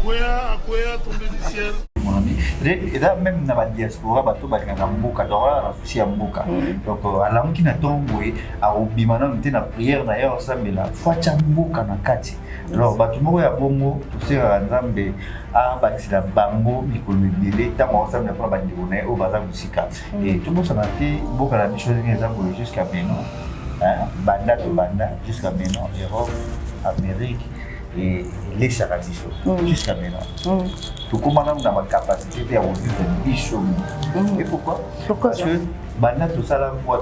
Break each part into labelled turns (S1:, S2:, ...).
S1: Akwea tombé du ciel.
S2: Mon ami, et là même dans la diaspora, bateau balika mboka, dora souci ya mboka. Donc alamu qui na tomboé, a obimana mte na prière na yo ça mais la foi cha mboka na kati. Alors bateau moko ya bongo, tout c'est nzambe a batila bango mikolo ebele tango ça na pour bandeko na o baza musika. Et tout le monde s'en a été mboka la mission nzambe jusqu'à maintenant. Hein, banda to banda jusqu'à maintenant, Europe, Amérique et les saradisos jusqu'à maintenant. Tout comme on a ma capacité de vivre une vie chaude. Et pourquoi? Parce que banda tout ça la boîte.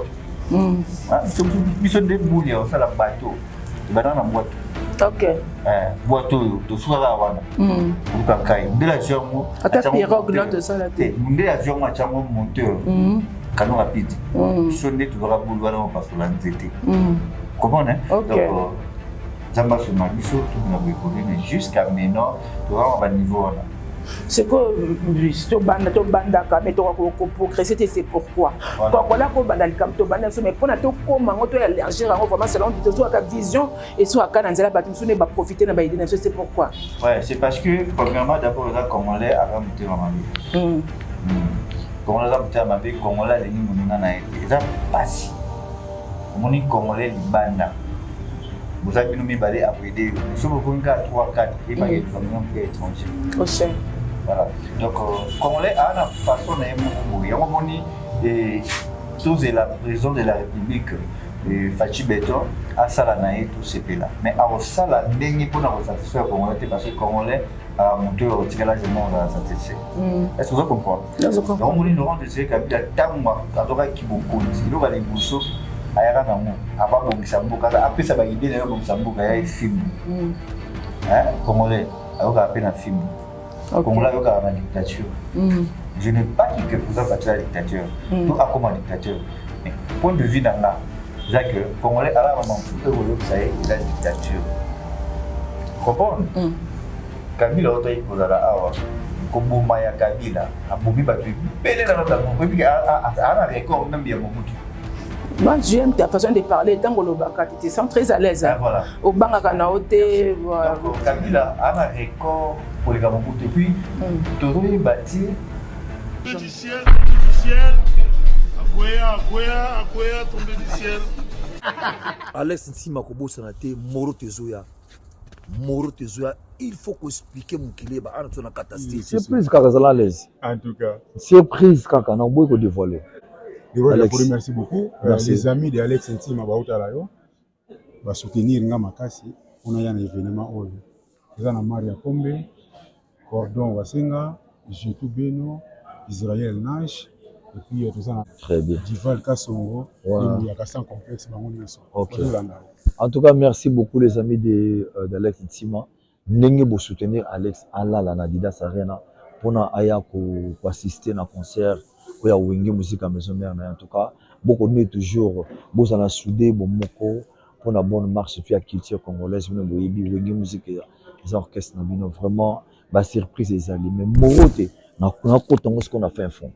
S2: Ils sont des bouliers, on ça la bateau. Banana boîte.
S3: Ok.
S2: Boîte tout ça là wana. Pour kakai. Ndela jongo.
S3: Ata pirogue là de ça là.
S2: Ndela jongo chango monteur. Canon rapide. Sonner tout va bouloir dans parce que l'anxiété. Comment hein? Donc Zamba se m'a dit surtout mais jusqu'à maintenant, tu vas avoir un niveau là.
S3: C'est que to banda ka mais to ko progresser c'est pourquoi. Quand là ko banda likam to banda mais pour na to koma ngoto allergie rango vraiment selon to zo ka vision et so aka nzela ba tusune ba profiter na ba idée c'est pourquoi.
S2: Ouais, c'est parce que premièrement d'abord là congolais avant monter ma vie. Congolais avant monter ma vie congolais les monina na été. Ça passe. Moni congolais libanda. Vous avez nous mis balai à aider. Nous sommes au 3 4 et pas étranger.
S3: Aussi.
S2: Voilà. Donc, Congolais a une façon de mourir. Et tous la président de la République, Fachi Beton, a salanaï tout ce pays là. Mais à Osala, n'est pas pour satisfaire Congolais parce que Congolais a monté au tigala de monde à satisfaire. Est-ce que vous comprenez?
S3: Je comprends.
S2: Donc, nous avons décidé qu'il y a tant de qui beaucoup. Il y a des bousseaux. Ayara na mo avant bongisa mboka après ça ba idée na bongisa mboka ya film hein congolais ayoka appena film congolais ayoka na dictature je n'ai pas dit que vous avez la dictature tout a comme dictature mais point de vue dans là c'est que congolais ala maman tout que ça est la dictature comprendre Kabila otayi kozala awa koboma ya Kabila abomi bato ebele na nota mo puis ana record même ya Mobutu.
S3: Moi, j'aime ta façon de parler. Tant que tu te sens très à l'aise. Au banc à Kanaoté.
S2: Kabila a un record pour les Gamabouts. Et puis, tout le monde est bâti.
S1: Du ciel. Akwea, tombé du ciel.
S4: Alex Ntima Kobo Sanate, Moro Tezoya, il faut qu'on explique mon qu'il est bas en train de catastrophe.
S5: Surprise quand ça l'aise.
S1: En tout cas.
S5: Surprise quand on a beaucoup de volets.
S1: Alex, merci beaucoup. Merci. Les amis de Alex Ntima Bautalayo va soutenir Ngamakasi. On a un événement où nous avons Maria Pombe, Cordon Wasenga, Jetou Beno, Israël Nash, et puis tout ça.
S5: Très bien.
S1: Dival Kassongo, il y a Kassan Complexe.
S5: Okay. En tout cas, merci beaucoup les amis d'Alex Ntima. N'engagez pas soutenir Alex Allah la Nadidas Arena pour assister à un concert. Il y a une musique à maison mère en tout cas beaucoup de toujours beaux en soudé bon moko pour la bonne marche puis la culture congolaise nous une musique les orchestres vraiment ba surprise les amis mais moroté na kotongo ce qu'on a fait un fond.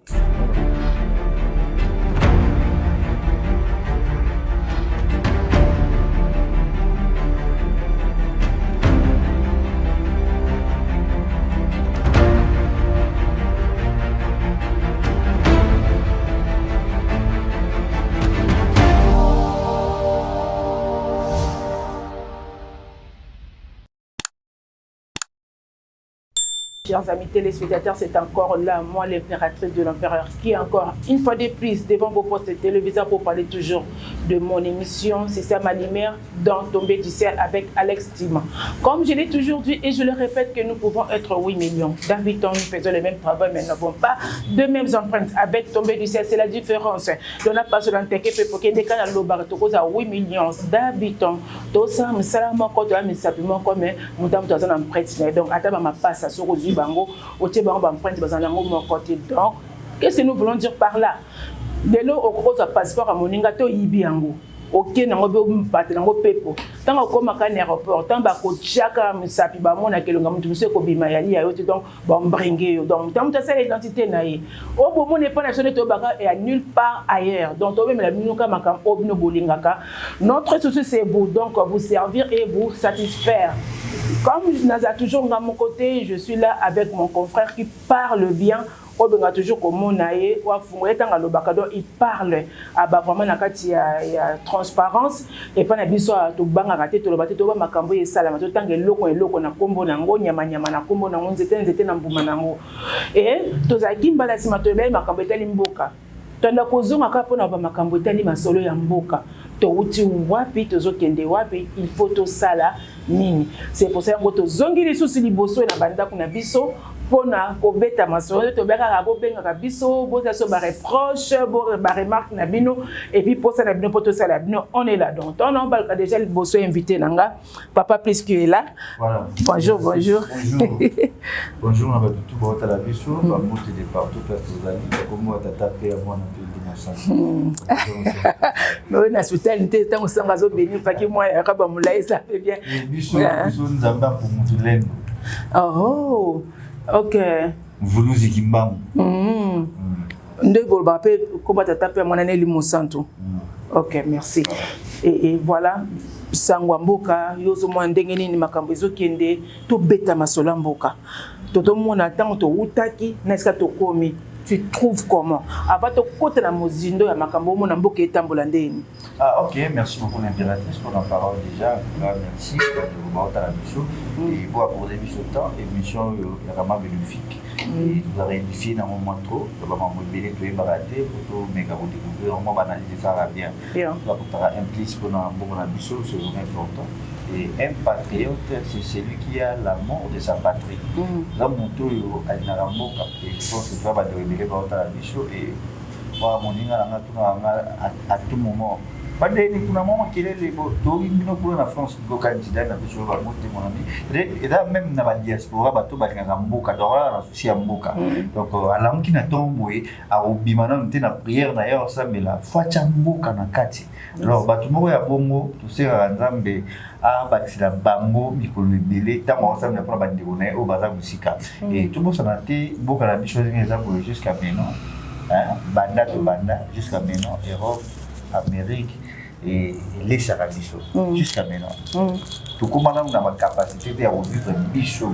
S3: Chers amis téléspectateurs, c'est encore là, moi l'impératrice de l'empereur, qui est encore une fois de plus devant vos postes téléviseurs pour parler toujours de mon émission, c'est ça ma lumière, dans Tombé du ciel avec Alex Ntima. Comme je l'ai toujours dit et je le répète que nous pouvons être 8 millions d'habitants, nous faisons le même travail mais nous n'avons pas de mêmes empreintes. Avec Tombé du ciel, c'est la différence. On n'a pas seulement pour que des canaux de à 8 millions d'habitants. Tout ça, mais ça m'a encore mais simplement comme nous avons une empreinte. Donc, à ma passe à ce bango au bango empreinte bazanango mon côté. Donc qu'est-ce que nous voulons dire par là? De l'eau au gros passeport à moninga to yibi yango ok nango be mpate nango pepo tanga koma ka aéroport tamba ko chaka misapi ba mona kelonga mutu mse ko bima yali ya yote donc ba mbringe yo donc tamuta sa identité na ye o bo mona pas nationalité to baka et à nulle part ailleurs donc to même la minuka makam obno bolingaka notre souci c'est vous donc vous servir et vous satisfaire. Comme Naza toujours à mon côté, je suis là avec mon confrère qui parle bien. On a toujours comme on a eu, il parle. Vraiment, il y a transparence. Et puis, il y a tout bang à rater, tout le bateau, tout le macambo et salam. Tout le temps, il y a l'eau, na combo nango, nyama na combo nango, zete na mbuma nango. Et tous les qui balasi matobé, macambo tali mboka. Tanda kozonga ka pona ba makambo tali masolo ya mboka. To uti wapi tozo kende wapi il faut to sala nini. C'est pour ça que to zongi li susi liboso na banda kuna biso pona ko beta masolo to beka ka bobenga ka biso bo ça so ba reproche bo ba remarque na bino et puis pour ça na bino poto sala bino on est là donc on a déjà liboso invité nanga papa plus que est là. Voilà. Bonjour.
S2: Bonjour na ba tout bo ta la biso ba monter de partout parce que vous allez comment ta taper avant na
S3: mais on a soutenu tant que ça va zo béni fa ki moi ya ka ba mulai ça fait bien
S2: biso nzamba pour mutulendo
S3: oh ok
S2: vuluzi kimbangu
S3: nde bo ba pe ko ba taper mon année limosanto ok merci et voilà sangwa mboka yozo mwa ndenge nini makambo ezokende to beta masolo mboka toto mona tango to utaki na eska to komi. Tu trouves comment? Avant de côté la mozindo ya makambo mona mboka etambola ndeni.
S2: Ah ok, merci beaucoup l'impératrice pour la parole déjà. Merci de vous la mission et pour accorder du temps émission vraiment bénéfique. Et vous avez édifié dans mon moment trop, vous avez mobilisé tout et baraté, photo méga vous découvrir, on va analyser ça bien. Vous avez impliqué pour la mission, c'est vraiment important. Et un patriote, c'est celui qui a l'amour de sa patrie. Là, mon tour, il y a un amour, et je pense que tu vas révéler par la mission et voir mon à tout moment. Pas de moment qu'il est les beaux, tout le monde pour la France, le candidat, la mission va monter mon ami. Et là, même dans la diaspora, bateau, il y a un mboka, d'or, aussi un mboka. Donc, à l'homme qui n'a tombé, à Obimana, on était dans la prière d'ailleurs, ça, mais la foi de mboka na kati. Alors, bateau, il y a bongo, tout ça, Nzambe. Ah, bah, c'est la bango, Mikolo Belé, tant ensemble, la première bande de au bazar musical. Et tout le monde s'en a été, beaucoup la chose jusqu'à maintenant. Banda to banda, jusqu'à maintenant, Europe, Amérique et les Arabissos, jusqu'à maintenant. Tout comme on a la capacité de revivre un bichon.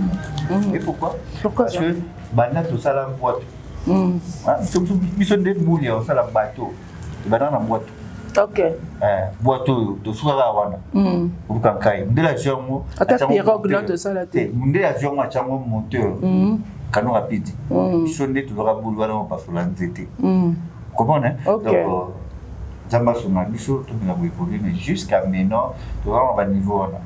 S2: Et pourquoi? Parce que banda tout ça la boîte. Bichon de bouillie, ça la bateau. Banda la boîte.
S3: Ok.
S2: Boiteau de soira wana. Ou kankai. Ndela jongo.
S3: Ata pirogue là de ça la tête.
S2: Ndela jongo a chango moteur. Canon rapide. Sonde tu aura boulevard on passe la nzete. Comprenez? Donc Zamba sona biso to na boipoli mais jusqu'à maintenant tu vas à niveau là.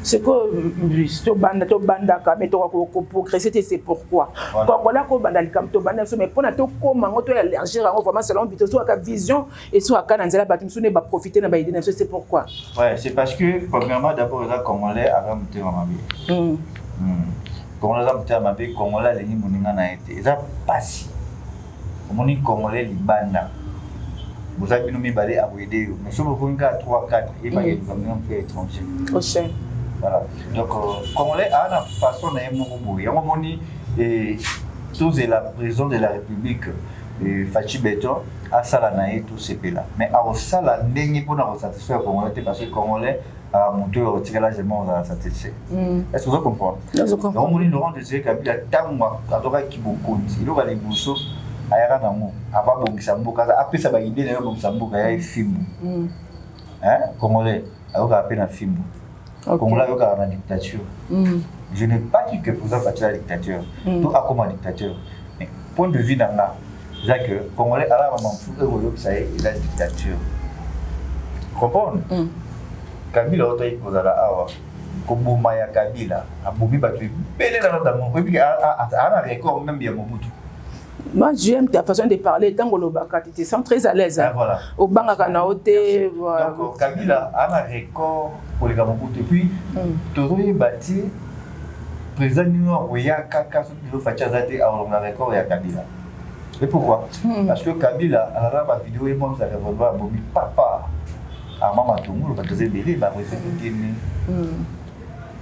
S3: C'est que to banda ka mais to ko progresser c'est pourquoi quand voilà ko banda likam to banda mais pour na to koma ngoto élargir vraiment selon bito so ka vision et so ka na nzela batum sone ba profiter na ba idée c'est pourquoi
S2: ouais c'est parce que premièrement d'abord les congolais avant monter en mabe congolais avant monter en mabe congolais les moninga na été ça passe moni congolais libanda vous avez nommé balé à aider mais sur le point 3 4 et pas y comme un peu étranger
S3: prochain.
S2: Voilà. Donc, Congolais a une façon de il y a un moment et tous et la président de la République Fachi Beton a salanaé tous ces pays-là. Mais à ça n'est pour nous satisfaire les Congolais parce que les Congolais a monté au tir largement à satisfaire. Est-ce que vous comprenez?
S3: Je comprends.
S2: On nous rend des Kabila Tamwa, Kadora Kiboko, il aura les bousseaux. Avant Bongsamboka, après ça va aider les Bongsamboka, il y a un film. Congolais, alors qu'il y a un film. Congolais, il y a une dictature. Je n'ai pas dit que pour ça, il y a la dictature. Tout a comme une dictature. Mais point de vue dans là, c'est que Congolais, alors il y a une dictature. Comprendre? Kabila, il y a Kobuma ya Kabila, Aboumi Batu, Bélé dans notre amour. Et puis, un record même bien Mobutu.
S3: Moi, j'aime ta façon de parler. Tant que tu te sens très à l'aise.
S2: Voilà.
S3: Au Banga Kanaote.
S2: Donc, Kabila a un record pour les Mobutu. Et puis, toujours il bâti, président Nino, il y a Kaka, il faut faire un record et Kabila. Et pourquoi? Parce que Kabila, à la vidéo, il montre sa révolver à Bomi, papa. Maman Tongo, le deuxième bébé, bah, oui, c'est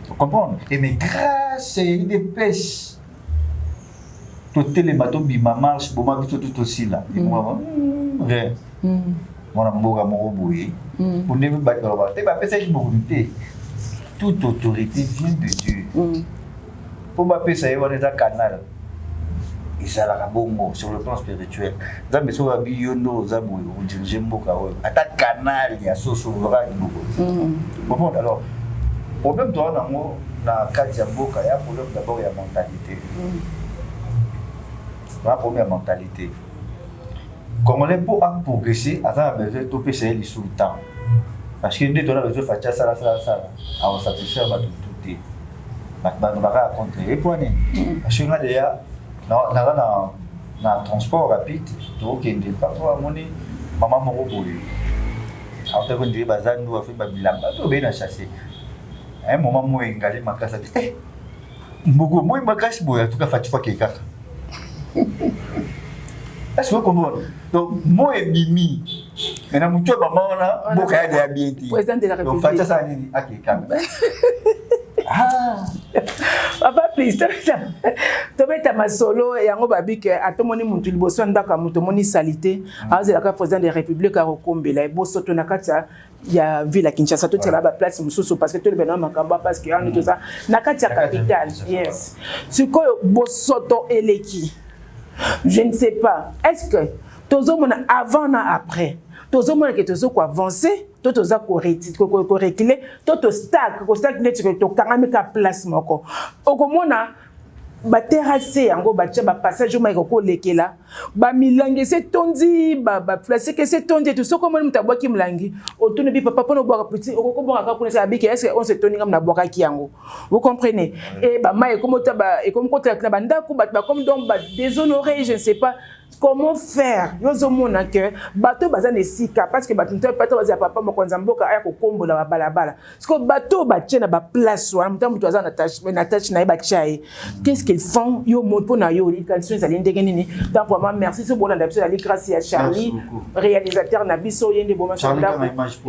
S2: vous comprenez? Et mais grâce à une dépêche, tout les bateaux bima marche, bon, ma tout aussi là. Et moi, rien. Mon amour à mon robot, pour ne pas battre le bateau, bah, c'est une volonté. Toute autorité vient de Dieu. Pour ma paix, ça y est, on est un canal. Et ça la bongo sur le plan spirituel. Zambe so abiyondo zabu on dirige mboka oyo. Ata canal ya so souverain beaucoup. Bon alors problème toi na kati ya mboka ya problème d'abord ya mentalité. La première mentalité. Congolais pour progresser, à besoin de passer les sous le temps. Parce que dès qu'on a besoin de faire ça, on satisfait à tout. On va raconter. Et pour nous, parce que nous déjà dans transport rapide, tout qui est parfois maman mon robot. Après qu'on dit bazan nous a fait babilamba, tout bien à chasser. Un moment moi engalé ma casse. Mbogo moi ma casse boya tout cas fatifa keka. Est-ce que vous comprenez? Donc, moi et Mimi, maintenant, je suis maman là, je suis bien.
S3: Président de la République.
S2: Donc, faites ça à quelqu'un. Ah!
S3: Papa, please, tu vas ma solo et en babi que à tout moni muntu liboso ndaka muto moni salité. Aze la président de la République a rekombe la boso to nakata ya ville à Kinshasa to tela ba place mususu parce que tout le bena makamba parce que on tout ça nakata capitale. Yes. Ce que boso to eleki. Je ne sais pas. Est-ce que tous les gens avant et après, tous les gens qui ont avancé, tous les gens qui ont reculé, tous les gens qui ont place. Au moins, ba terrasser yango ba tia ba passage ma ko lekela ba milangi se tondi ba placer que se tondi tout ce comme mutabwa ki mlangi otune bi papa pono boka petit ko boka ka kunesa biki est-ce on se toni ngam na boka ki yango vous comprenez et ba mai comme ta ba et comme côté na banda ku ba comme donc ba déshonorer je ne sais pas comment faire yozo mona que bateau bazan esika parce que bateau bateau bazia papa mokonza mboka aya ko kombola ba balabala parce que bateau ba tia na ba place wana mutambo to azana tâche na ba chai qu'est-ce qu'ils font yo moto na yo les conditions ali ndenge nini donc vraiment merci ce bon d'absolu ali grâce à Charlie réalisateur na biso yende bon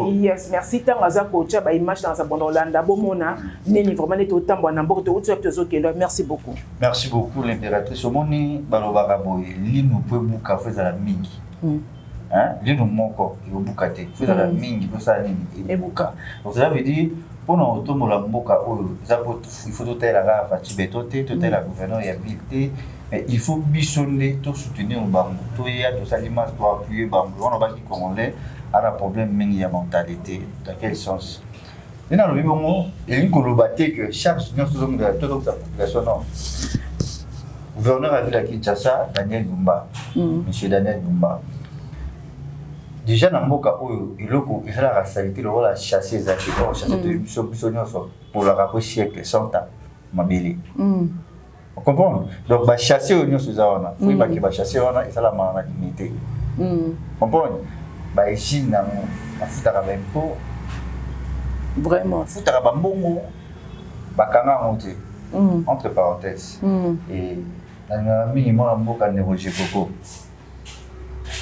S3: yes merci tant aza ko tia ba image dans sa bondolanda bomona nini vraiment ne to tambo na mboka to utso to kelo merci beaucoup
S2: l'impératrice omoni balobaka boye linu buka feza la mingi hein lino moko ibuka te feza la mingi pour ça nini ibuka donc ça veut dire pour nous autour la mboka il faut tout la ga fati betote tout la gouverneur ya ville mais il faut bisonner tout soutenir au bango tout ya tout ça l'image pour appuyer bango on va qui congolais a un problème mingi ya mentalité dans quel sens dans le bongo il y a une colobaté que chaque union sous homme de toute sa population non gouverneur a vu la Kinshasa, Daniel Bumba, monsieur Daniel Bumba. Déjà, dans le cas où il a la racialité, il a chassé les acteurs, chassé les missions pour la rapprocher siècle, 100 ans, ma belle. Vous comprenez? Donc, il va chasser les missions, il va chasser les missions, et ça, la dignité. Vous comprenez? Ici, il a foutu à l'impôt.
S3: Vraiment.
S2: Foutu à Bambongo, Bakanga monté, entre parenthèses. Et minimum mboka néroger beaucoup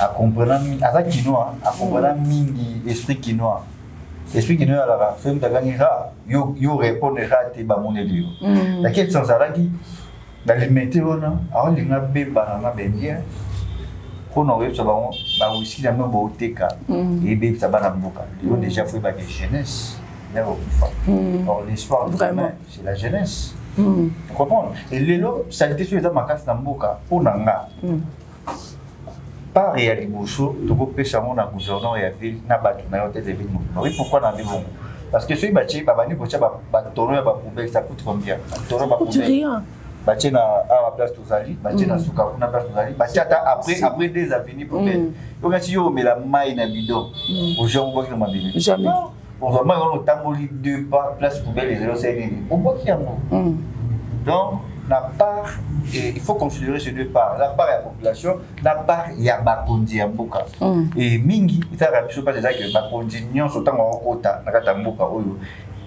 S2: à comprendre à quinoa à comprendre mingi esprit quinoa alors fait de gagner yo répondre te ba monelio dans quel sens alors qui d'alimenter on alors les ngabé banana bendia pour nous ça ba aussi la même boteka et bé ça ba mboka ils ont déjà fait ba jeunesse or l'histoire vraiment c'est la jeunesse. Vous comprenez? Et les lots, ça a été sur les amakas d'Amboka, pour Nanga. Par réaliboso, tu peux pêcher à mon gouverneur et à ville, n'a pas de naïveté de ville. Oui, pourquoi dans les bons? Parce que celui bâti, babani pour ça, taureau et poubelle, ça coûte combien? Taureau et poubelle. Bâti à la place Touzali, bâti à Souka, on a place Touzali, bâti après des avenues poubelles. Donc, si on met la maille dans le bidon, aux gens, on voit qu'ils m'ont dit. Jamais. On va mettre le tamboli deux pas, place poubelle, les zéros, c'est une. On voit qu'il y a un mot. Donc, la part, il faut considérer ces deux parts. La part de la population, la part, il y a Bakondi à Mboka. Et Mingi, il y a pas déjà que Bakondi, nous sommes en Kota, dans Mboka.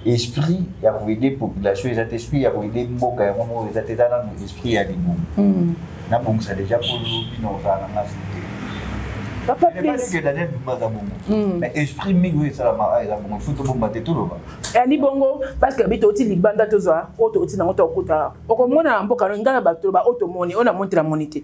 S2: Esprit, il y a des populations, il y a des esprits, il y a des Mboka, il y a des esprit, il y a des mots. Nous sommes déjà pour nous, nous sommes
S3: Papa,
S2: please. Pas que Daniel Bimba mais esprit migo ça la mara ça bon faut to bomba tout là.
S3: Ali bongo parce que bito ti libanda to za auto ti na auto kota. Okomona mboka ngala bato ba auto moni on a monté la monité.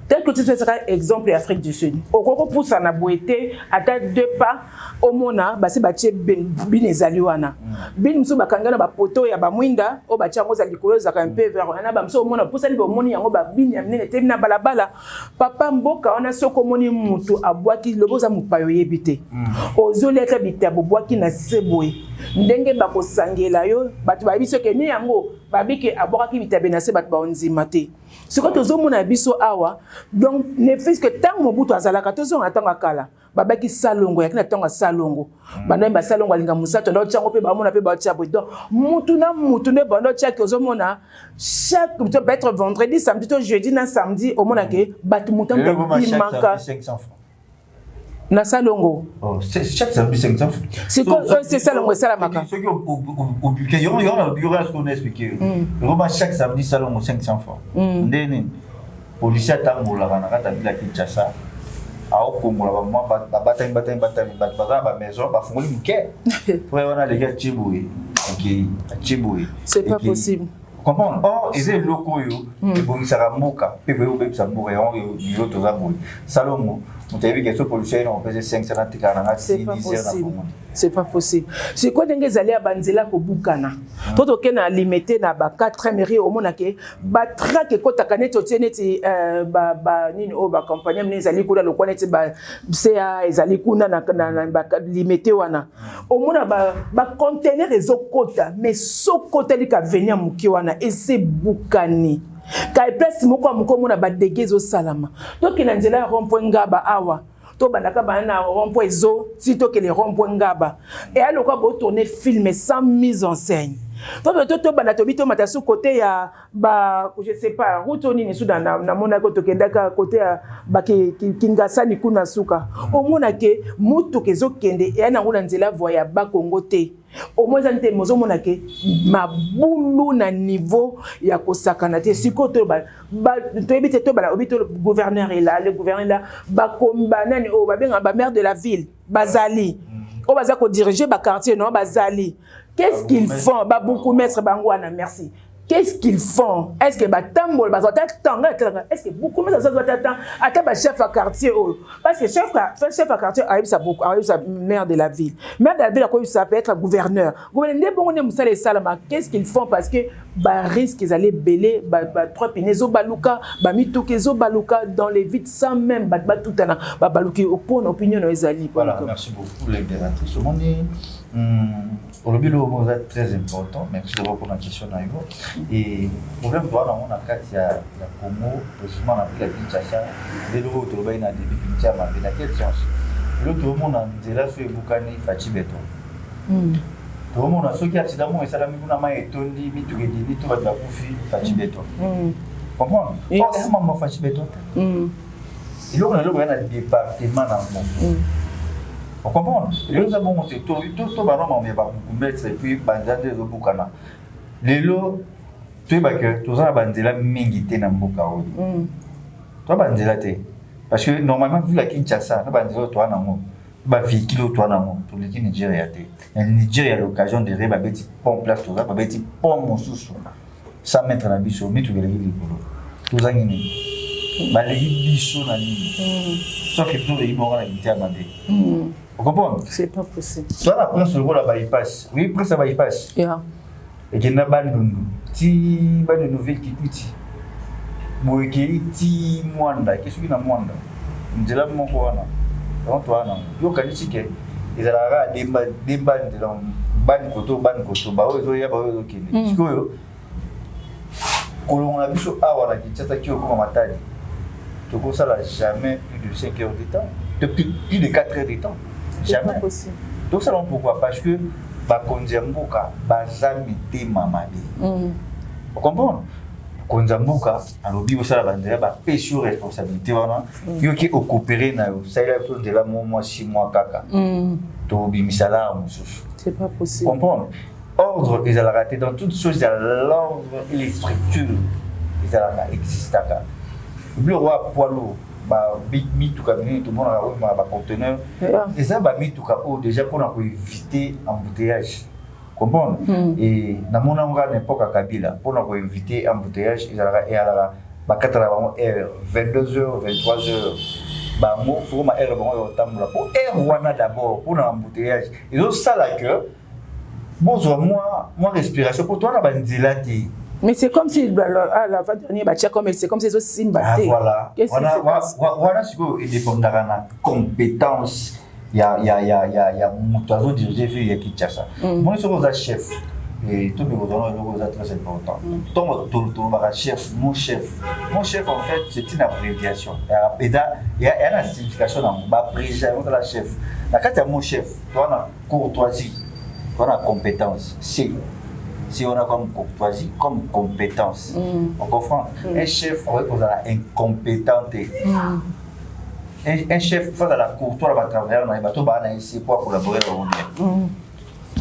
S3: Tel que tu fais ça exemple Afrique du Sud. Okoko poussa na boité ata 2 pas au mona ba se batie bin ezali wana. Bin mso bakanga na ba poto ya ba mwinda o batia ngo za likolo za ka un peu vers na ba mso mona poussa ni ba moni yango ba bin ya mnene te na balabala. Papa mboka on a soko moni mutu abwaki loboza mupayo yebite. Ozoleka bitabo bwaki na seboye. Ndenge bakosangela yo bato ba biso ke ni yango babike abwaki bitabe na se bato ba onzima te. Ce que tozomona biso awa donc ne fait que tant mobutu azalaka tozonga tanga kala babaki salongo yakina tanga salongo bana ba salongo alinga musato ndo tsango pe ba mona pe ba tshabo donc mutu na mutu ne bando tshaki ozomona chaque peut être vendredi samedi to jeudi na samedi au mona ke bato mutambo manka
S2: 500 francs
S3: na salongo.
S2: Oh, chaque samedi 500 francs.
S3: C'est quoi c'est salongo ça la maka.
S2: Ceux qui au bureau, il y aura ce qu'on a expliqué. Chaque samedi salongo 500 francs. Ndene policier tangola bana kata bila Kinshasa. Ao kongola ba batay ba maison ba fungoli muke. Pour on a les gars Tchiboui. OK, Tchiboui.
S3: C'est pas possible.
S2: Comprendre. Or, ils sont locaux yo, et bon ça ramoka, pe pe obe ça bouré on yo to za boy. Salomo, on t'a vu que ce policier on faisait 500
S3: c'est pas possible. C'est pas possible. C'est quoi dengue zali a banzela ko bukana. Toto kena limité na ba 4 mairie au mona ke ba traque ko takane to tieneti ba nini o ba compagnie mni zali ko lo koneti ba CA ezali kuna na ba limité wana. Au mona ba conteneur ezokota mais sokota lika venir muki wana et c'est bukani. Kai place moko mona ba degezo salama. Donc il a nzela rond-point ngaba awa. To banaka bana rond-point zo sitôt que les rond-point ngaba. Et alors quoi bo tourner film sans mise en scène. To bana to bito matasu côté ya ba je sais pas route nini soudan na mona ko to kendaka côté ya ba kingasani kuna suka. O mona ke mutu kezo kende e na ngula nzela voya ba Congo te. Au moins ante mozo mona ke mabulu na niveau ya kosakana te siko to ba to ebite to bala obito gouverneur est là le gouverneur là ba kombana ni o ba benga ba maire de la ville bazali o baza ko diriger ba quartier non bazali. Qu'est-ce qu'ils font? Bah beaucoup maître Bangwana, merci. Qu'est-ce qu'ils font? Est-ce que Batambol, est-ce que beaucoup maître ça doit attendre? Attends, chef à quartier, parce que chef à quartier arrive sa maire de la ville. Maire de la ville, ça peut être gouverneur. Gouverneur, bon, on aime ça les salama. Qu'est-ce qu'ils font? Parce que bah risque qu'ils allaient bêler, trois pinezo baluka, mitukezo baluka dans les vides sans même tout à baluki au point opinion aux alliés.
S2: Voilà, merci beaucoup les bératrices. Aujourd'hui, le mot est très important. Merci de répondre à la question. Et le problème, on a il y a Congo, précisément on a pris la Kinshasa, dès le retour, on a des difficultés à m'appeler. Dans quel sens? L'autre monde, on a là sur Boukani, Fatih Beton. Tout le monde a ceux qui accidentellement et ça, on a mis Tondi, Mitugedi, tout va de la Koufi, Fatih Beton. Comprendre? Or, c'est maman Fatih Beton. Et là, on a des départements dans le monde. On comprend. Les gens vont tout baron mais va mettre et puis bandade de Bukana. Les lots tu vas que tous ça bandela mingité na mboka o. Toi bandela te parce que normalement vu la Kinshasa, na bandela toi na mo. Ba véhicule toi na mo pour les Nigeria te. Et Nigeria a l'occasion de reba petit pont place tout ça, ba petit pont mosusu. 100 mètres na biso, mi tu gele likolo. Tout ça ngini. Ba le biso na ni. Sauf que tout les bon na intermandé. Vous comprenez?
S3: C'est pas possible.
S2: Soit la presse le rôle à bypass. Oui, presse à bypass.
S3: Yeah.
S2: Et qu'il y a une bande de nouvelles qui coûtent. Moi, qui ti mwanda, qu'est-ce qu'il y a mwanda? Nous allons mon coana. Donc toi non. Yo quand tu sais ils allaient des bandes de ban koto ba ozo ya ba ozo kene. Parce que on a vu sur awa na kitata ki okoma matadi. Toko ça là jamais plus de 5 heures de temps. Depuis plus de 4 heures de temps. Jamais.
S3: Pas possible.
S2: Donc ça pourquoi? Parce que Konzambuka bazami te mamadi. Vous comprenez? Konzambuka alobi osala bandela ba pesio responsabilité wana yo ki coopérer na yo ça il faut de la mois 6 mois kaka. To bimisala mususu.
S3: C'est pas possible.
S2: Vous comprenez? Ordre ils allaient rater dans toutes choses l'ordre et les structures ils allaient exister. Le roi Poilou mituka minene tout le monde a ba conteneur et ça ba mituka déjà pour éviter embouteillage comprendre et na mona nga n'importe Kabila pour éviter embouteillage et alors ba 22h 23h ba mo faut ma heure bon tambola pour heure wana d'abord pour l'embouteillage ils ont ça là que bon moi respiration pour toi na bandilati. Mais
S3: c'est comme si la fois dernière c'est comme si c'est
S2: Simbaté. Voilà. Voilà ce que il dépend de la compétence. Il y a Moutazo dirigé vers Kinshasa. Moi je suis chef et tout le monde est très important. Mon chef en fait c'est une abréviation. Il y a une signification dans ma président de la chef. La carte mon chef, toi on a courtoisie, toi on a compétence. Si on a comme courtoisie, comme compétence, on comprend. Un chef, on a incompétent. Un chef, il faut la courtoisie, on va travailler dans les bateaux, on va essayer pour collaborer dans le monde.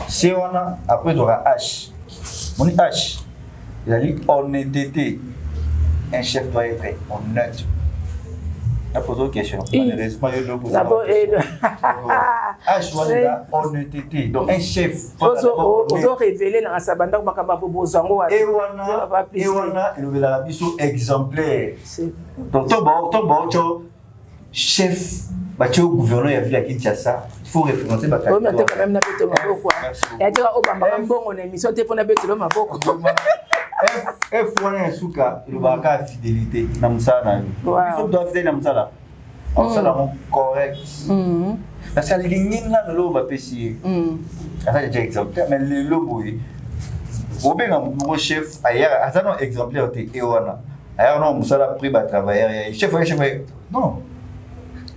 S2: Si on a, après, on aura H. On dit H. Il a dit honnêteté. Un chef doit être honnête. Je pose une question. Malheureusement, je ne pose pas de question. Honnêteté. Donc, un chef.
S3: On doit révéler dans sa bande pour Bozango.
S2: Et on a un exemplaire. Donc, ton chef, au gouverneur, il y a vu à Kinshasa. Il faut représenter ma carrière.
S3: Oui, mais quand même, il y a déjà une émission de
S2: F1 Souka, il va avoir fidélité. Namsana. Il doit faire Namsala. On s'en a correct. Parce que les lignes là, le va pêcher. Ça j'ai exemplaire, mais le lobo, au bien mon chef, ailleurs, à un exemplaire, et voilà. Ailleurs, non, ça l'a pris, travailler. Chef, non.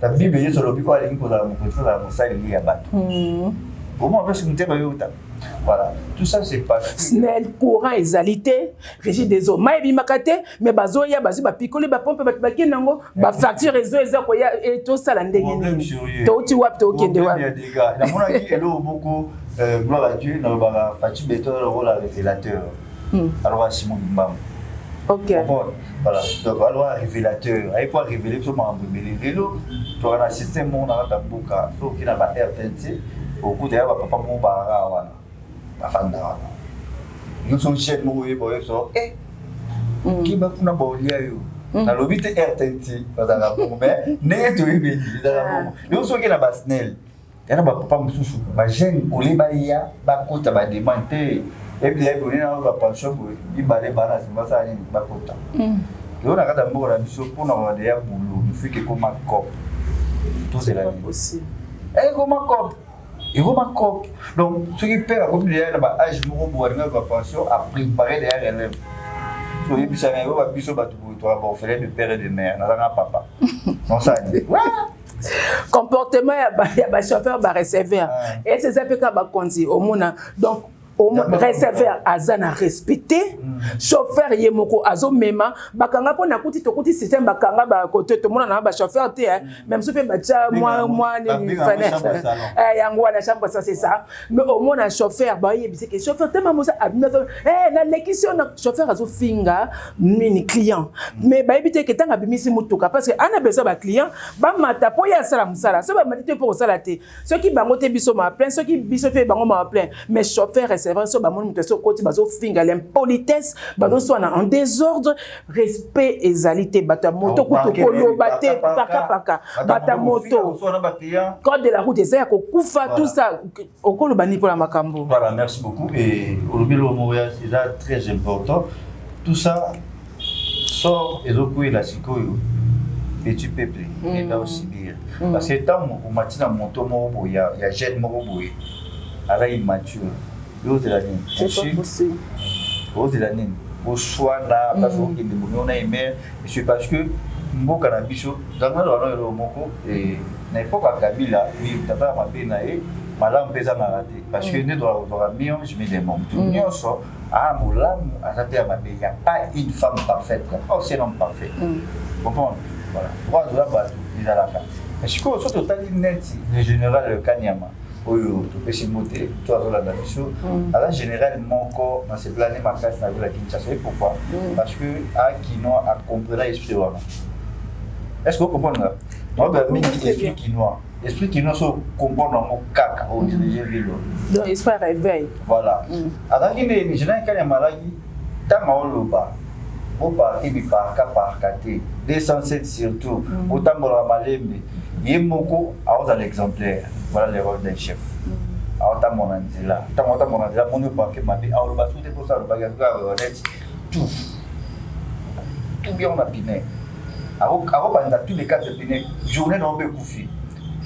S2: La Bible est sur le bureau, elle est pour la montagne, elle est à battre. Pour moi, parce que nous sommes voilà, tout ça c'est pas.
S3: Snell, courant, exalité, régime des eaux. Maïbi Makate, mais Bazoya, Bazi, Bapicole, Bapompe, Bakinango, Bafacture, réseau, et tout ça, l'endégué. Tu vois, tu vois,
S2: il y a des gars. La monarchie, elle a beaucoup, gloire à Dieu, dans le Fatih Béton, le rôle à révélateur. Alors, Simon Mbam.
S3: Ok.
S2: Voilà, donc alors révélateur, il faut révéler sur mon bébé. Tu as un système, on a un bouquin, sauf qu'il a pas RTNC, au coup de la papa mon bara. Nous sommes chefs, nous sommes qui va pour nous dire na lobby te RTNT parce que mais n'est tout bien nous sommes qui na basnel il y a papa mususu ba jeune olibaya ba kota ba demander et puis il y a une pension pour il balé balance va ça ni ba kota donc on a quand même la mission pour nous avoir des boulot il faut que comme cop tout c'est là
S3: possible
S2: et comme cop il faut ma cop donc ce qui perd comme il y a là âge mo bo na ba pension à préparer des relèves so il bisa na ba biso ba tout toi bon frère de père et de mère na nga papa non ça ni
S3: comportement ya ba chauffeur ba receveur et c'est ça peut ka ba konzi au mona donc receveur azana respecté chauffeur yemoko azo mema bakanga pona kuti to kuti système bakanga ba côté to mona na ba chauffeur te même si pe bacha moi ni fenêtre yango na chambre ça c'est ça mais au mona chauffeur ba yebise que chauffeur tellement mosa na l'équision na chauffeur azo finga mini client mais ba yebite que tanga bimisi mutuka parce que ana besoin ba client ba mata po ya sala musala so ba matite pour sala te ceux qui bango te biso ma plein ceux qui biso fait bango ma plein mais chauffeur receveur so ba mon muteso côté bazo finga l'impolitesse bazo so en désordre respect ezalité bata moto kuto kolo baté paka bata moto code de la route ezaya ko kufa tout ça okolo bani pour la makambo.
S2: Voilà, merci beaucoup et Olobilo Montréal c'est très important tout ça sort ezoko la sikoyo petit peuple et là aussi bien parce que tant on matina moto mo il y a jeune mo boy ala immature yo de la ligne
S3: c'est pas possible
S2: au de la ligne au choix là parce que on a aimé c'est parce que mboka na biso dans le moko et n'importe quoi Kabila oui tata mabe na e malam pesa na raté parce que ne doit bien je me demande tout nyonso ah molam azaté mabe il y a pas une femme parfaite pas aussi un homme parfait comprendre voilà droit de la base il a la carte mais ce que surtout total net le général Kanyama oyo to pesi moté to azola na biso ala général moko na se planer ma classe na la Kinshasa pourquoi parce que a qui non a compris l'esprit wana Est-ce que vous comprenez? Donc, esprit quinois. Esprit quinois, se comprendre dans mon caca, au diriger vélo.
S3: Donc, esprit réveil.
S2: Voilà. Alors, il y a des gens qui ont maladie, tant au bas. Au parti, par caté. 207 surtout. Autant de la malembe. Il y a beaucoup à l'exemplaire. Voilà le rôle d'un chef. À mon anzela. Tant mon anzela, mon paquet m'a dit, à le battre, tout ça, le bagage, tout. Tout bien, on a piné. Avant, dans tous les cas de piné, journée non be koufi.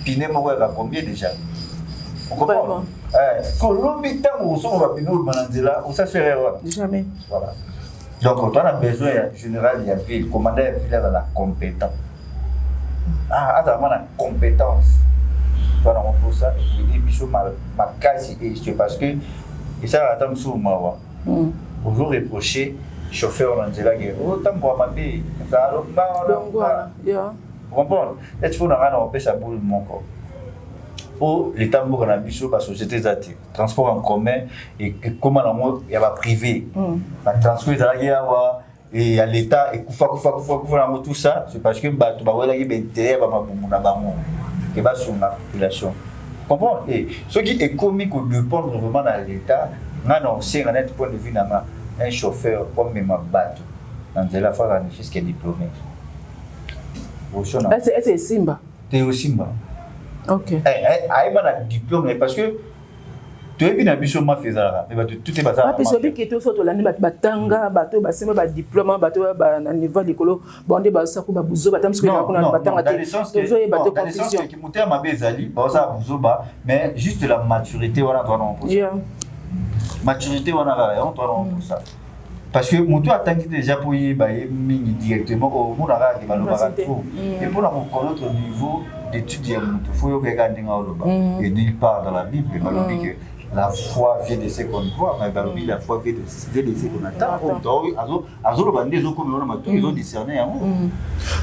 S2: Piné, moi, il va combien déjà? On comprend? Quand l'on vit tant où on va piné, on ça fait erreur.
S3: Jamais.
S2: Voilà. Donc, on a besoin, en général, il y a ville, commandant ville dans la compétence. Ah, attends, la compétence. Voilà, on pour ça, je dis, bichot, ma case, c'est parce que, et ça, attends, sur moi, aujourd'hui, reproché, chauffeur, on a dit là, autant pour ma vie, ça a
S3: donc, voilà,
S2: vous comprenez? Est-ce qu'on a un peu sa boule, mon corps? Pour les tambours dans la bichot, la société zati, transport en commun, et comment il y a privé, la transport, il y a et à l'État, et tout ça, c'est parce que tu vas intérêt à sur la population. Vous comprenez? Et ce qui est comique ou dépendre vraiment dans l'État, c'est un point de vue un chauffeur comme ma bateau. Dans la fois, un fils qui est diplômé.
S3: C'est Simba.
S2: C'est au Simba.
S3: Ok.
S2: Il y a un diplôme parce que tu es bien habitué à faire mais tout est basé
S3: sur parce que tu es l'année batanga bateau basema ba diplôme bateau ba niveau d'école bondé ba ça ko ba buzo ba tamsko na kuna batanga
S2: dans le sens que moteur ma bezali ba ça buzo ba mais juste la maturité voilà toi non pour ça maturité voilà on toi non pour ça parce que moto attend déjà pour y ba directement au monde ara qui va le trop et pour notre niveau d'étude ya moto faut yo regarder ngalo et nulle part dans la Bible ba dit que la foi vient de ce qu'on voit, mais la foi vient de ce qu'on attend. Ils ont discerné.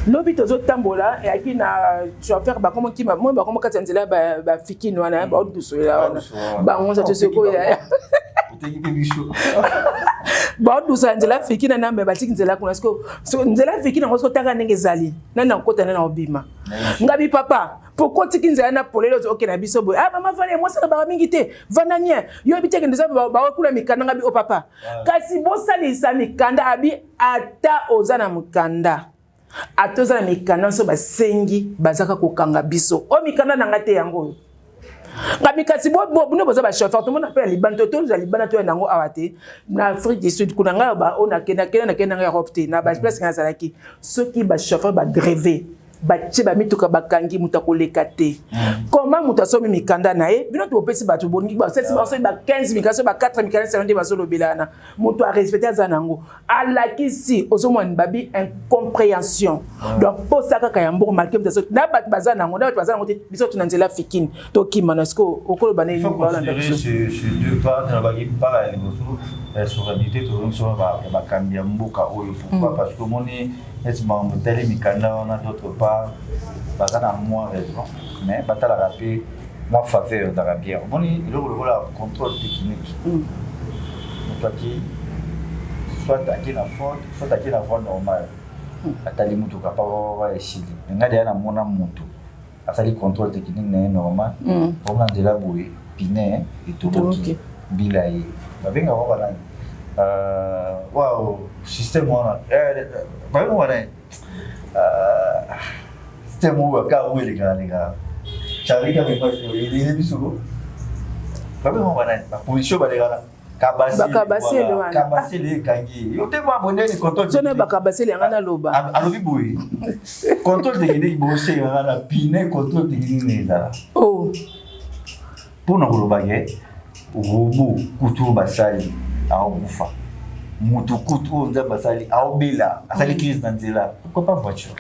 S3: L'hôpital aux tambola et puis na chauffeur ba comment qui moi ba comment katanzela ba fiki no na ba oduso ya ba on ça te seko ya ba oduso nzela fiki na nambe ba tikinzela kuna so nzela fiki na ngoso taka ndenge zali na nkota na obima ngabi papa pourquoi tikinzela na polelo OK na biso boy ah mama vale moi ça ba mingi te vananye yo biteke ndeza ba kula mikanda ngabi o papa kasi bo salisa mikanda abi ata ozana mukanda atoza na mikanda so basengi bazaka kokanga biso o mikanda na ngate yango ngabi kasi bo boza ba chauffeur tout monde appelle liban to za liban to nango awate na Afrique du Sud kuna nga ba ona kena nga Europe te na ba place nga zalaki ceux qui ba chauffeur ba gréver bache ba mituka bakangi mutakoleka te comment mutasomi mikanda na ye bino to pesi batu bongi ba 15 mikanda ba 4 mikanda salonde bazolo belana mutu a respecter azanango alakisi ozomwana babi incompréhension donc pour ça kaka yambo marqué mutaso na bat bazanango na bat bazanango te biso tunanzela fikini to kimana sko okolo bana ni
S2: bala ndabiso sur deux parts na bagi para les responsabilité to so ba kambia mboka oyo pourquoi parce que moni est membre télé mikanda on a d'autre part bazana moins raison mais batala rapide moi faveur dans la bière moni le contrôle technique toi qui soit attaqué la faute soit attaqué la voie normale atali mutu kapaba eshili ngade yana mona mutu atali contrôle technique na normal on a de la bouée pinet et tout ok bilaye babenga wala wow système wana babenga wana système wa ka wele ga charika me pas il bisugo babenga wana ba position ba legala kabasi le kangi yo te ma bonne ni contrôle
S3: zone bakabasi le ngana loba
S2: alobi boy contrôle technique bo se ngana pinet contrôle technique neza
S3: oh
S2: pour na kolobaye robo kutu basali aokufa mutu kutu onza basali aobela asali crise dans nzela pourquoi pas voiture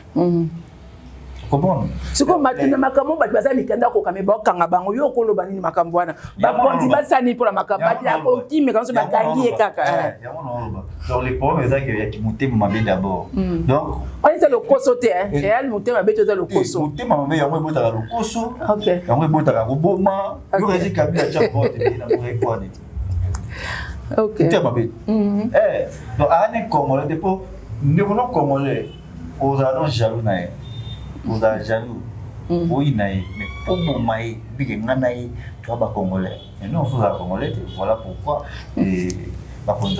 S2: comprendre
S3: siko matina makambo bat bazali mikanda ko kameba kanga bango yo koloba nini makambo wana ba pondi basani pour la makabati ya ko kimi quand ba kangi kaka
S2: ya mono donc les problèmes ça que ya kimutema mabe d'abord donc
S3: on est le koso te hein et elle mutema be to le koso
S2: mutema mabe ya mo bota le koso
S3: OK
S2: ya mo bota ka boma yo rezi kabila cha vote na mo répondre
S3: OK
S2: mutema mabe donc ane congolais depuis nous venons congolais aux annonces jaloux na vous avez jaloux. Oui, mais pour moi, tu vas pas congolais. Et non, vous êtes congolais, voilà pourquoi. Et par contre,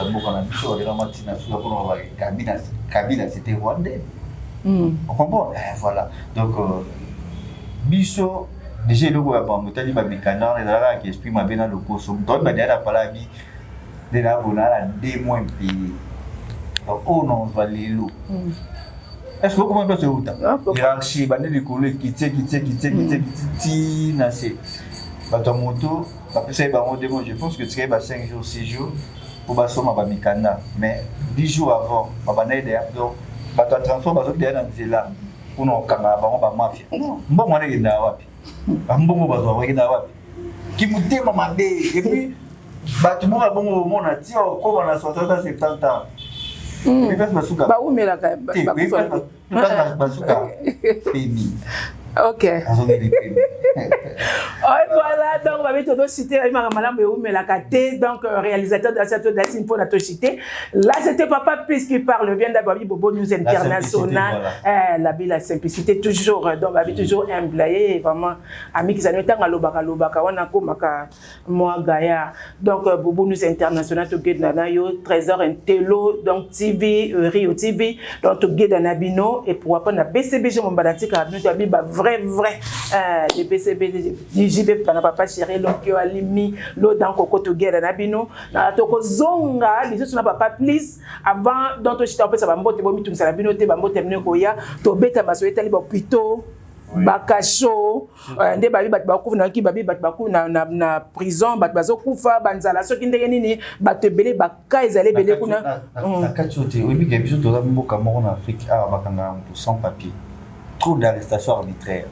S2: Kabila, c'était rwandais. On comprend? Voilà. Donc, Bisso, déjà, le gouvernement, il y a des canards qui expriment bien le cours. Donc, il y a des palabres de la des mois puis oh non, va les loups. Est-ce que vous comprenez ce que c'est? Hiérarchie, bande de collègues qui nacé. Batomoto, je pense que tu serais 5 jours, 6 jours pour basoma bamikanda. Mais 10 jours avant, babanaïde donc bato transport bazo derrière dans là pour nous kanga ba mafia. Mbongo wana kenda wapi? Mbongo bazo wakenda wapi? Kimutema mabe et puis bato mo bongo mona ti ko bana 60 70 ans.
S3: Ba umela ka
S2: basuka peni.
S3: Ok. Voilà, donc on va mettre tout cité donc réalisateur de la série d'Assine pour la cité. Là, c'était Papa Plus qui parle, vient d'abord Bobo News International. La ville, la simplicité, toujours, donc on toujours humble. Et vraiment, ami qui s'en est en Lobaka, on a comme moi Gaïa. Donc Bobo News International, tout guide Nanayo, Trésor Intello, donc TV, Rio TV, donc tout guide Nabino, et pour apprendre à BCBG, mon balatique, à vrai, les BCB, JB, Papa Chéri, l'oncle Alimi, l'eau dans Coco Toguer, Nabino, na Toko Zonga, les autres n'a pas plus, avant, dans ton chita, ça va m'boter, bon, tout ça, la binote, bambo, terminé, koya, to beta, ma soeur, talibo, plutôt, bakacho, nde babi bat baku na ki babi bat baku na prison bat bazo kufa banzala soki ndenge nini bat belé baka ezale belé kuna
S2: na kachote oui bien biso toza mboka moko na Afrique ah bakanga sans papier trop d'arrestations arbitraires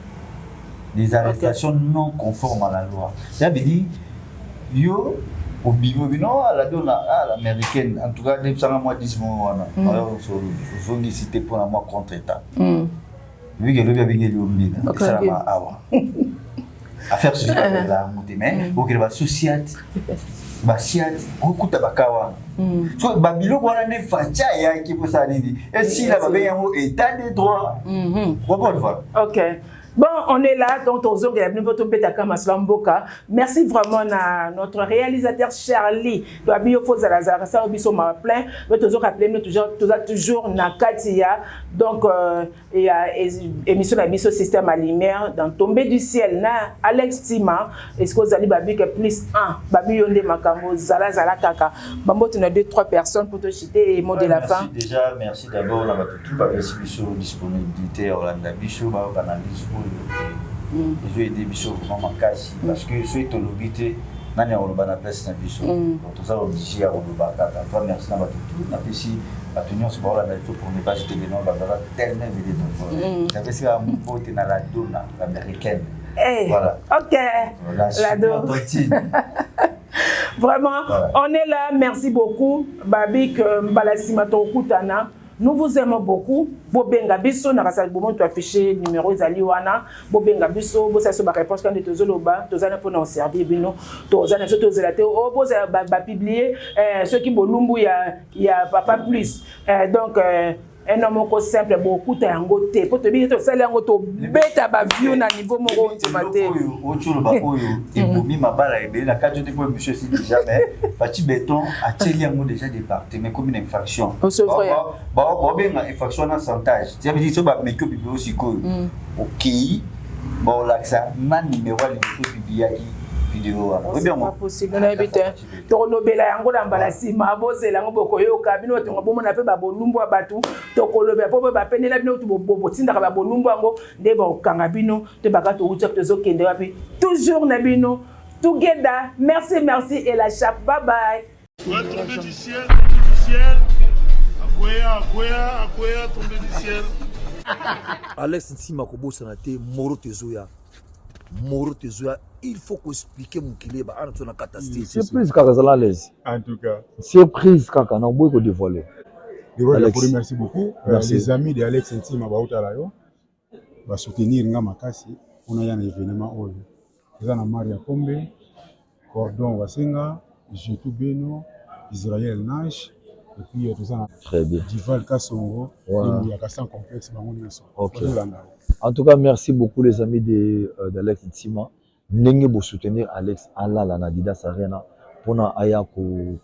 S2: des arrestations non conformes à la loi ça veut dire yo au bibo non la donna l'américaine en tout cas les sang moi 10 mois alors je vais citer pour la moi contre état oui, que l'objet est oublié. Ça va avoir. Affaire sur la moudémé, ou qu'il va soucier, basiat, beaucoup de bakawa. So babilo voilà ne facha ya qui peut ça dire. Et si la babé un état de droit.
S3: OK. Bon, on est là, donc merci vraiment à notre réalisateur Charlie. Toujours Nakatia. Donc, il y a émission de système à lumière dans Tombé du ciel. Na Alex Tima, est-ce que vous allez babi que plus 1 babi yonde makambo zala zala kaka. Bambo tu as 2-3 personnes pour te citer et mot de la fin.
S2: Déjà, merci d'abord la tout ba disponibilité Orlando Bichou ba analyse. Je vais aider Bichou vraiment makasi parce que je suis tolobité nani oloba na place na Bichou. Donc tout ça obligé à oloba kaka. Toi merci na ba tout na pesi ba tenir ce bord là pour ne pas jeter les noms ba tellement vidéo donc. Ça fait ça mon pote na la donna américaine. Voilà. OK. La donna. Vraiment, on est là, merci beaucoup. Babik Mbalasima Tokutana. Nous vous aimons beaucoup. Bobenga biso na kasal bomon tu afficher numéro ezali wana. Bobenga biso bo ça so ba réponse quand de zoloba, tozana pour nous servir bino. Tozana so tozela o bo ba publier ceux qui bolumbu ya Papa Plus. Donc un homme simple beaucoup de angoté pour te dire que ça l'ango to beta ba view na niveau moko ntimate ochulo ba oyo ebomi mabala ebe na kajo de monsieur si jamais fati béton a teli yango déjà départé mais comme une infraction ba benga infraction na chantage ça veut dire so ba meko bibi aussi ko OK bon là ça na numéro le bibiaki vidéo oui bien moi
S3: possible na ebite to lobela yango na mbalasima bozela ngo bokoyoka bino to ngabo na pe ba bolumbu batu to kolobela po ba penela bino to bobo tinda ba bolumbu ngo nde ba okanga bino te baka to uta to zokende wapi toujours na bino together merci et la chape bye bye
S6: tomber du ciel akoya tomber du ciel
S4: Alex Ntima kobosana te Moro Tezoya il faut qu'on explique mon kilé ba ana tona catastrophe
S5: surprise kaka zala l'aise
S1: en tout cas
S5: surprise kaka na boy ko dévoiler
S1: Alex merci beaucoup les amis de Alex Ntima ba utala yo ba soutenir nga makasi on a un événement oyo eza na Maria Pombe Cordon Wasenga Jetu Beno Israël Nash Et puis tout ça.
S5: Très bien.
S1: Dival Kassongo, il y a sans complexe
S5: OK. En tout cas, merci beaucoup les amis d'Alex Ntsima. N'engez vous soutenir Alex Alala na Adidas Arena pour aya ko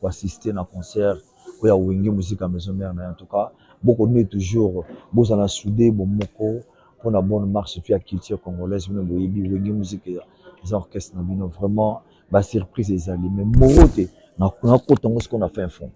S5: assister na concert ko ya Wenge musique à maison mère. En tout cas, beaucoup de toujours vous en soudé bon moko pour la bonne marche puis la culture congolaise nous boyebi Wenge musique les orchestres na bino vraiment ba surprise les amis mais morote na ko tongo ce qu'on a fait un fond.